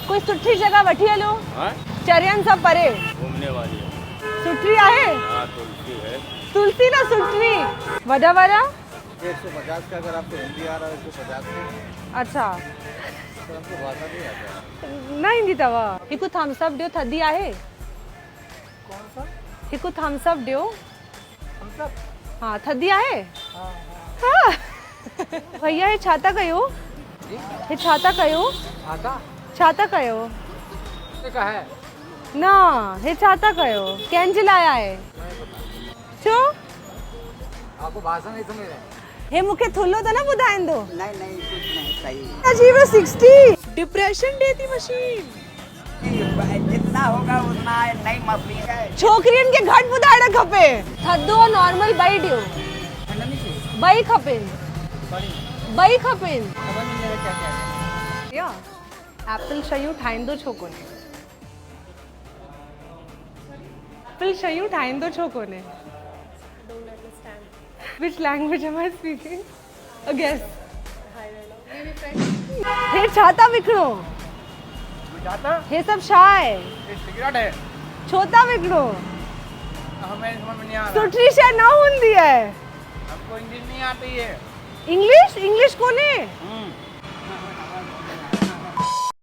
कोई सुठी जगह वठी हलो चरियन सां परे घूमने वाली है। सुठी आहे हाँ तुलसी है। तुलसी ना सुठी वॾा वारा 150 का, अगर आपको हिंदी आ रहा है 150 का। अच्छा तो हमको भाषा नहीं आता। न ईंदी अथव हिकु थम्स अप ॾियो थधी आहे कौन सा? हिकु थम्स अप ॾियो थम्स अप? हाँ थधी आहे हाँ हाँ भैया हे छा था कयो हे छा था कयो आता छा था कयो का है? न हे छा था कयो कंहिंजे लाइ आहे छो आपको भाषा नहीं समझ रहे? हे मूंखे थुल्हो त न ॿुधाईंदो नहीं नहीं कुछ नहीं सही अजीब 60 डिप्रेशन देती मशीन जितना होगा उतना नई मशीन है। छोकिरियुनि खे घटि ॿुधाइण खपे थधो नॉर्मल ॿई ॾियो ॿई खपेनि ॿई खपेनि एप्पल शयूं ठाहींदो छो कोन्हे एप्पल शयूं ठाहींदो छो कोन्हे Which language am I speaking? A guess. हे छा था विकिणो बुझाता? हे सभु छा आहे ये सिगरेट है। छो था विकिणो हमें समझ में नहीं आ रहा। सुठी शइ न हूंदी आहे हमको हिंदी नहीं आती है। इंग्लिश इंग्लिश कोन्हे